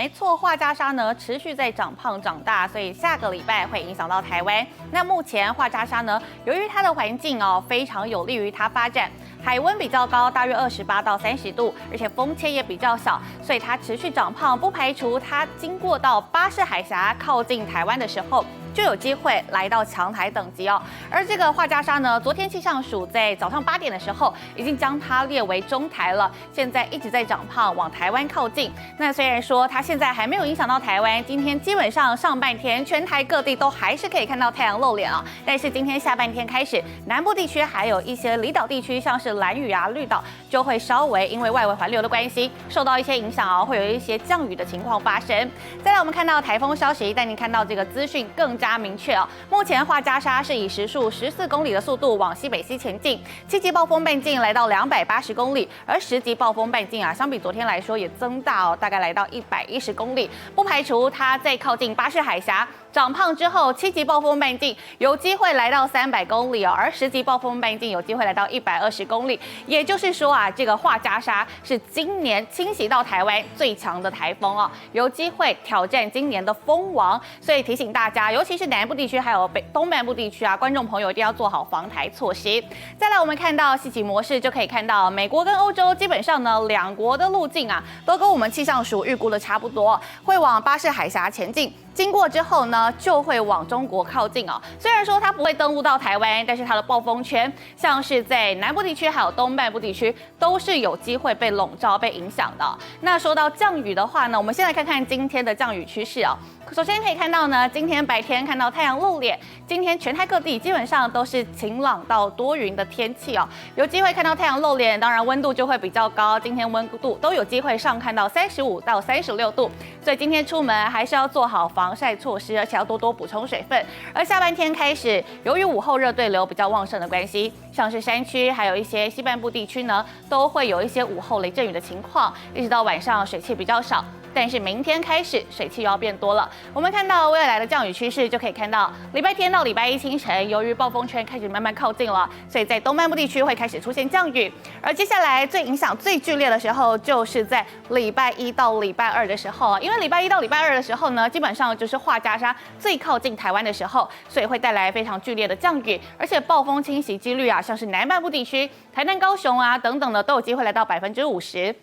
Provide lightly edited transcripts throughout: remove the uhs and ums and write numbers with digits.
没错，画家鲨呢持续在长胖长大，所以下个礼拜会影响到台湾。那目前画家鲨呢，由于它的环境非常有利于它发展。海温比较高，大约28到30度，而且风切也比较小，所以它持续长胖，不排除它经过到巴士海峡靠近台湾的时候，就有机会来到强台等级哦。而这个画家鲨呢，昨天气象署在早上8点的时候，已经将它列为中台了，现在一直在长胖，往台湾靠近。那虽然说它现在还没有影响到台湾，今天基本上上半天全台各地都还是可以看到太阳露脸啊，但是今天下半天开始，南部地区还有一些离岛地区，像是兰屿绿岛，就会稍微因为外围环流的关系，受到一些影响会有一些降雨的情况发生。再来，我们看到台风消息，带您看到这个资讯更加明确目前画家鲨是以时速14公里的速度往西北西前进，7级暴风半径来到280公里，而10级暴风半径相比昨天来说也增大大概来到110公里，不排除它在靠近巴士海峡。长胖之后，7级暴风半径有机会来到300公里而10级暴风半径有机会来到120公里。也就是说这个画家鲨是今年侵袭到台湾最强的台风有机会挑战今年的风王。所以提醒大家，尤其是南部地区还有东半部地区观众朋友一定要做好防台措施。再来，我们看到细起模式就可以看到，美国跟欧洲基本上呢，两国的路径都跟我们气象署预估的差不多，会往巴士海峡前进。经过之后呢，就会往中国靠近虽然说它不会登陆到台湾，但是它的暴风圈，像是在南部地区还有东半部地区，都是有机会被笼罩、被影响的。那说到降雨的话呢，我们先来看看今天的降雨趋势首先可以看到呢，今天白天看到太阳露脸，今天全台各地基本上都是晴朗到多云的天气有机会看到太阳露脸，当然温度就会比较高，今天温度都有机会上看到35到36度，所以今天出门还是要做好防晒措施，而且要多多补充水分。而下半天开始，由于午后热对流比较旺盛的关系，像是山区还有一些西半部地区呢，都会有一些午后雷阵雨的情况，一直到晚上水汽比较少。但是明天开始水汽又要变多了。我们看到未来的降雨趋势，就可以看到礼拜天到礼拜一清晨，由于暴风圈开始慢慢靠近了，所以在东半部地区会开始出现降雨。而接下来最影响最剧烈的时候，就是在礼拜一到礼拜二的时候，因为礼拜一到礼拜二的时候呢，基本上就是画家鲨最靠近台湾的时候，所以会带来非常剧烈的降雨，而且暴风侵袭几率像是南半部地区、台南、高雄等等的，都有机会来到50%。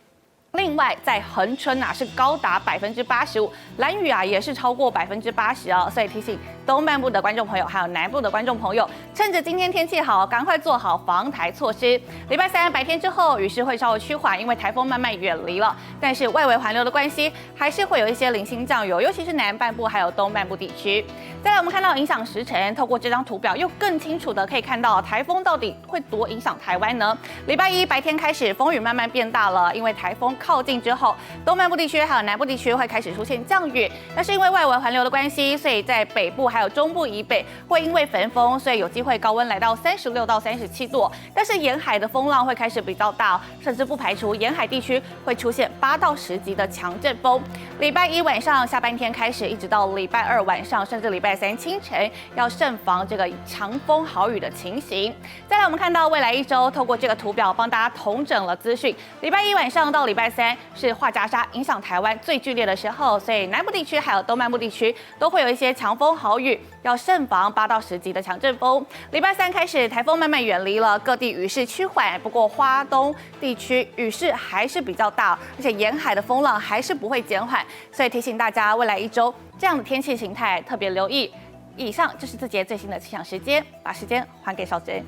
另外，在恒春是高达85%，兰屿也是超过80%所以提醒东半部的观众朋友，还有南部的观众朋友，趁着今天天气好，赶快做好防台措施。礼拜三白天之后，雨势会稍微趋缓，因为台风慢慢远离了，但是外围环流的关系，还是会有一些零星降雨，尤其是南半部还有东半部地区。再来，我们看到影响时程，透过这张图表，又更清楚的可以看到台风到底会多影响台湾呢？礼拜一白天开始，风雨慢慢变大了，因为台风靠近之后，东半部地区还有南部地区会开始出现降雨。那是因为外围环流的关系，所以在北部还有中部以北会因为焚风，所以有机会高温来到36到37度。但是沿海的风浪会开始比较大，甚至不排除沿海地区会出现8到10级的强阵风。礼拜一晚上下半天开始，一直到礼拜二晚上，甚至礼拜三清晨，要慎防这个强风豪雨的情形。再来，我们看到未来一周，透过这个图表帮大家统整了资讯。礼拜一晚上到礼拜三是画家鲨影响台湾最剧烈的时候，所以南部地区还有东半部地区都会有一些强风豪雨，要慎防8到10级的强阵风。礼拜三开始，台风慢慢远离了，各地雨势趋缓，不过花东地区雨势还是比较大，而且沿海的风浪还是不会减缓，所以提醒大家未来一周这样的天气形态特别留意。以上就是这节最新的气象时间，把时间还给小珍。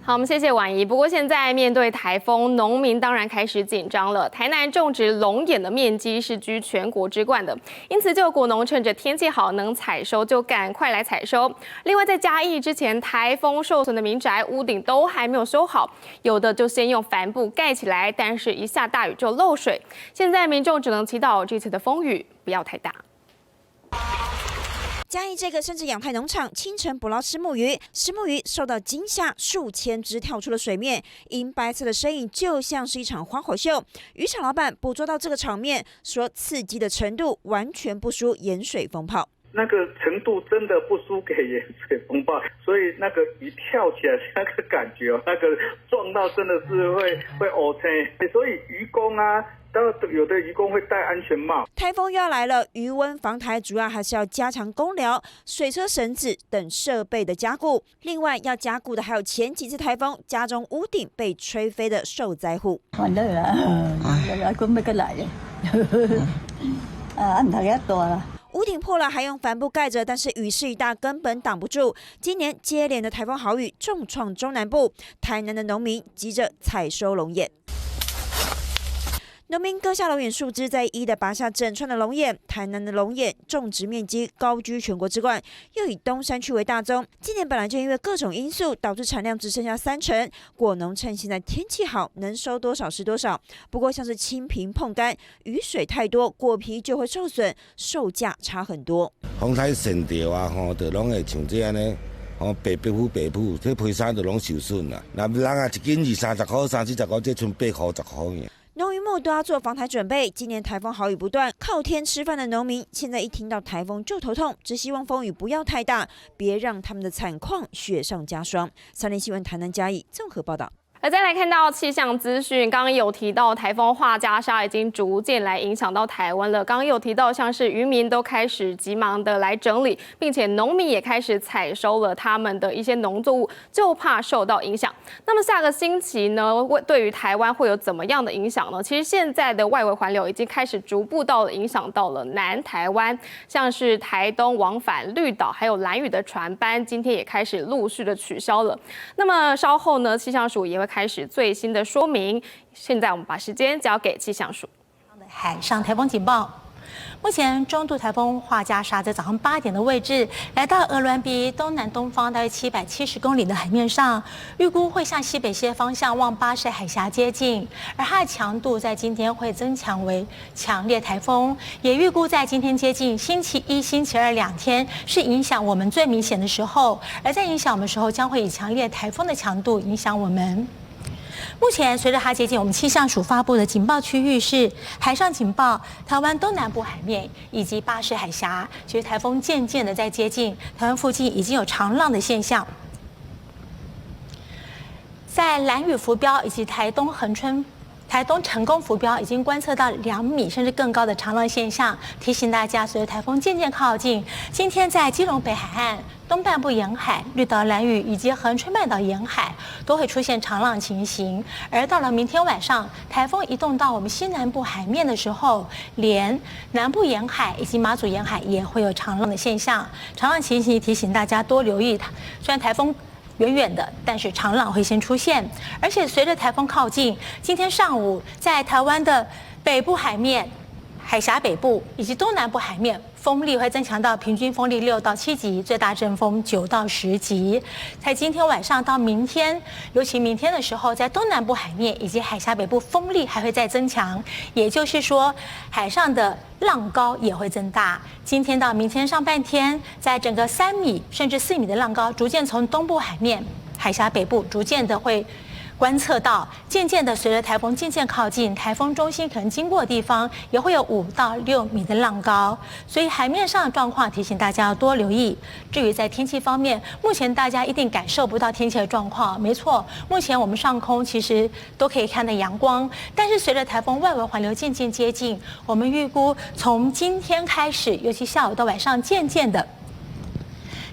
好，我们谢谢婉仪。不过现在面对台风，农民当然开始紧张了。台南种植龙眼的面积是居全国之冠的，因此就果农趁着天气好能采收就赶快来采收。另外在嘉义之前台风受损的民宅屋顶都还没有收好，有的就先用帆布盖起来，但是一下大雨就漏水。现在民众只能祈祷这次的风雨不要太大。嘉义这个生殖养态农场清晨捕捞石目鱼，石目鱼受到惊吓，数千只跳出了水面，银白色的身影就像是一场花火秀。渔场老板捕捉到这个场面，说刺激的程度完全不输盐水风炮。那个程度真的不输给盐水风暴，所以那个鱼跳起来那个感觉哦，那个撞到真的是会O C，所以渔工啊。有的渔工会戴安全帽。台风又要来了，渔温防台主要还是要加强工寮、水车、绳子等设备的加固。另外要加固的还有前几次台风家中屋顶被吹飞的受灾户。烦恼啦，佢要佢来嘅，唔睇得多啦。屋顶破了还用帆布盖着，但是雨势一大，根本挡不住。今年接连的台风豪雨重创中南部，台南的农民急着采收龙眼。农民割下龙眼树枝，再一一的拔下整串的龙眼。台南的龙眼种植面积高居全国之冠，又以东山区为大宗。今年本来就因为各种因素导致产量只剩下30%，果农趁现在天气好，能收多少是多少。不过像是青萍碰干，雨水太多，果皮就会受损，售价差很多。风台线条啊，就拢会像这样呢。白布，这批衫就拢受损啦。那人啊，一斤20-30块，30-40块，这剩8块10块。农渔牧都要做防台准备。今年台风豪雨不断，靠天吃饭的农民现在一听到台风就头痛，只希望风雨不要太大，别让他们的惨况雪上加霜。3立新闻台南嘉义综合报道。而再来看到气象资讯，刚刚有提到台风画家沙已经逐渐来影响到台湾了。刚刚有提到，像是渔民都开始急忙的来整理，并且农民也开始采收了他们的一些农作物，就怕受到影响。那么下个星期呢，对于台湾会有怎么样的影响呢？其实现在的外围环流已经开始逐步影响到了南台湾，像是台东往返绿岛还有兰屿的船班，今天也开始陆续的取消了。那么稍后呢，气象署也会开始最新的说明。现在我们把时间交给气象署。海上台风警报。目前中度台风画家沙在早上8点的位置，来到鹅銮鼻东南东方大约770公里的海面上，预估会向西北西的方向往巴士海峡接近，而它的强度在今天会增强为强烈台风，也预估在今天接近星期1、星期22天是影响我们最明显的时候，而在影响我们的时候将会以强烈台风的强度影响我们。目前随着它接近，我们气象署发布的警报区域是海上警报，台湾东南部海面以及巴士海峡。其实台风渐渐的在接近台湾附近，已经有长浪的现象。在兰屿浮标以及台东成功浮标已经观测到2米甚至更高的长浪现象，提醒大家，随着台风渐渐靠近，今天在基隆北海岸、东半部沿海、绿岛、兰屿以及恒春半岛沿海都会出现长浪情形。而到了明天晚上，台风移动到我们西南部海面的时候，连南部沿海以及马祖沿海也会有长浪的现象。长浪情形提醒大家多留意它。虽然台风远远的，但是长浪会先出现，而且随着台风靠近，今天上午在台湾的北部海面、海峡北部以及东南部海面，风力会增强到平均风力6到7级，最大阵风9到10级。在今天晚上到明天，尤其明天的时候，在东南部海面以及海峡北部风力还会再增强，也就是说，海上的浪高也会增大。今天到明天上半天，在整个3米甚至4米的浪高，逐渐从东部海面、海峡北部逐渐的会观测到，渐渐的随着台风渐渐靠近，台风中心可能经过的地方也会有5到6米的浪高，所以海面上的状况提醒大家要多留意。至于在天气方面，目前大家一定感受不到天气的状况，没错，目前我们上空其实都可以看到阳光，但是随着台风外围环流渐渐接近，我们预估从今天开始，尤其下午到晚上，渐渐的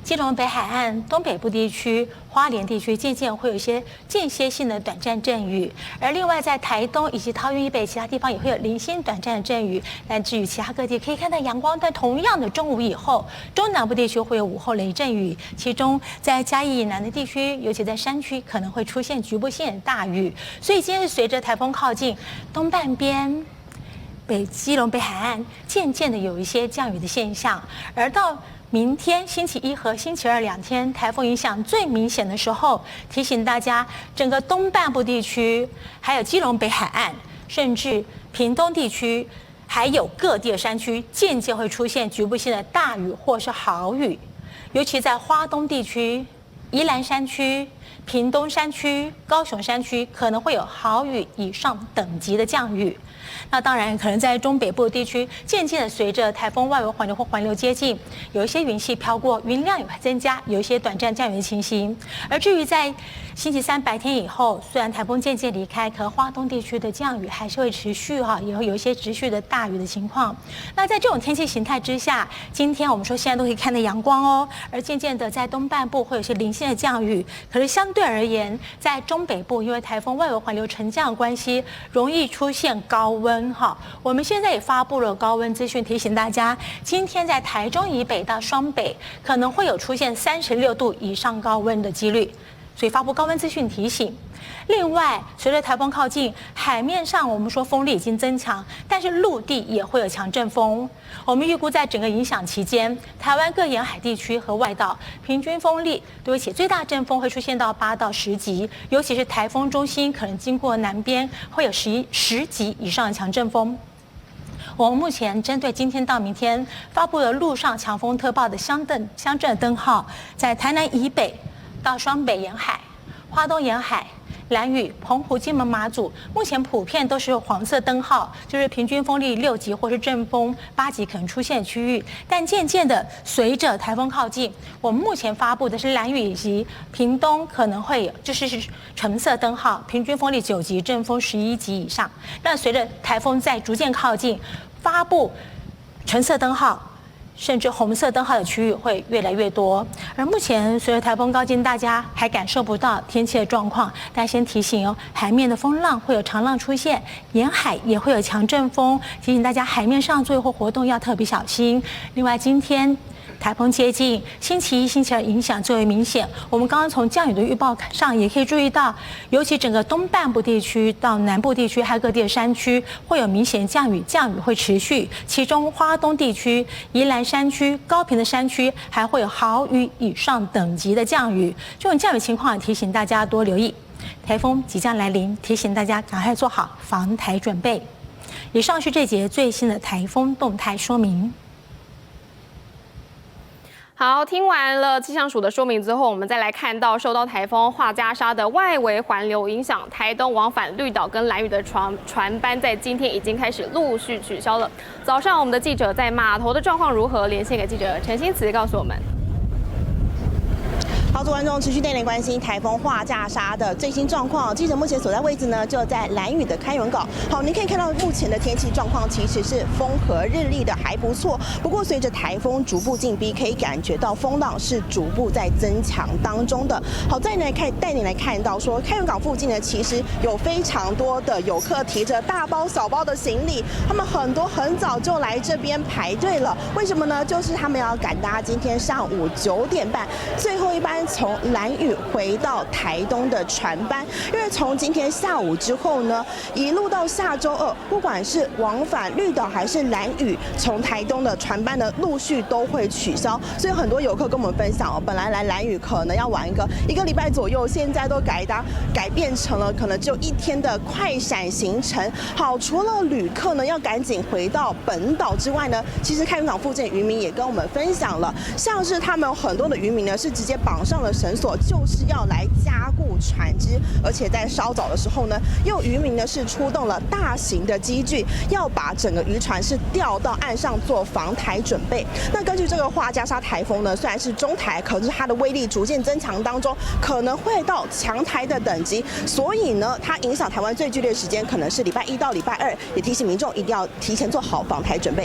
基隆北海岸、东北部地区、花莲地区渐渐会有一些间歇性的短暂阵雨，而另外在台东以及桃园以北其他地方也会有零星短暂的阵雨。但至于其他各地可以看到阳光，但同样的中午以后，中南部地区会有午后雷阵雨，其中在嘉义以南的地区，尤其在山区可能会出现局部性的大雨。所以今天是随着台风靠近东半边。基隆北海岸渐渐的有一些降雨的现象，而到明天星期1和星期2 2天，台风影响最明显的时候，提醒大家，整个东半部地区，还有基隆北海岸，甚至屏东地区，还有各地的山区，渐渐会出现局部性的大雨或是豪雨，尤其在花东地区、宜兰山区、屏东山区、高雄山区，可能会有豪雨以上等级的降雨。那当然，可能在中北部地区，渐渐的随着台风外围环流或环流接近，有一些云系飘过，云量也会增加，有一些短暂降雨的情形。而至于在星期三白天以后，虽然台风渐渐离开，可花东地区的降雨还是会持续也会有一些持续的大雨的情况。那在这种天气形态之下，今天我们说现在都可以看到阳光哦，而渐渐的在东半部会有些零星的降雨。可是相对而言，在中北部因为台风外围环流沉降的关系，容易出现高温我们现在也发布了高温资讯，提醒大家，今天在台中以北到双北可能会有出现36度以上高温的几率。所以发布高温资讯提醒。另外，随着台风靠近，海面上我们说风力已经增强，但是陆地也会有强阵风。我们预估在整个影响期间，台湾各沿海地区和外岛平均风力都会起最大阵风会出现到8到10级，尤其是台风中心可能经过南边会有10级以上的强阵风。我们目前针对今天到明天发布了陆上强风特报的乡镇灯号，在台南以北到双北沿海、花东沿海、兰屿、澎湖、金门、马祖，目前普遍都是黄色灯号，就是平均风力6级或是阵风8级可能出现的区域。但渐渐的，随着台风靠近，我们目前发布的是兰屿以及屏东可能会有，就是橙色灯号，平均风力9级，阵风11级以上。那随着台风在逐渐靠近，发布橙色灯号甚至红色灯号的区域会越来越多。而目前随着台风靠近，大家还感受不到天气的状况，但先提醒海面的风浪会有长浪出现，沿海也会有强阵风，提醒大家海面上作业或活动要特别小心。另外，今天台风接近，星期一、星期二影响最为明显。我们刚刚从降雨的预报上也可以注意到，尤其整个东半部地区到南部地区，还有各地的山区会有明显降雨，降雨会持续。其中花东地区、宜兰山区、高屏的山区还会有豪雨以上等级的降雨。这种降雨情况，提醒大家多留意。台风即将来临，提醒大家赶快做好防台准备。以上是这节最新的台风动态说明。好，听完了气象署的说明之后，我们再来看到受到台风画家沙的外围环流影响，台东往返绿岛跟兰屿的船班在今天已经开始陆续取消了。早上我们的记者在码头的状况如何？连线给记者陈新慈告诉我们。好，观众持续带您关心台风画家沙的最新状况。记者目前所在位置呢，就在兰屿的开元港。好，您可以看到目前的天气状况其实是风和日丽的，还不错。不过随着台风逐步进逼，可以感觉到风浪是逐步在增强当中的。好，带您来看到说，开元港附近呢，其实有非常多的游客提着大包小包的行李，他们很早就来这边排队了。为什么呢？就是他们要赶搭今天上午9点半最后一班从兰屿回到台东的船班，因为从今天下午之后呢，一路到下周2，不管是往返绿岛还是兰屿，从台东的船班呢，陆续都会取消。所以很多游客跟我们分享本来来兰屿可能要玩一个礼拜左右，现在都改变成了可能只有1天的快闪行程。好，除了旅客呢要赶紧回到本岛之外呢，其实开元港附近的渔民也跟我们分享了，像是他们有很多的渔民呢是直接绑上了绳索，就是要来加固船只，而且在稍早的时候呢，也有渔民呢是出动了大型的机具，要把整个渔船是吊到岸上做防台准备。那根据这个画家沙台风呢，虽然是中台，可是它的威力逐渐增强当中，可能会到强台的等级，所以呢，它影响台湾最剧烈的时间可能是礼拜1到礼拜2，也提醒民众一定要提前做好防台准备。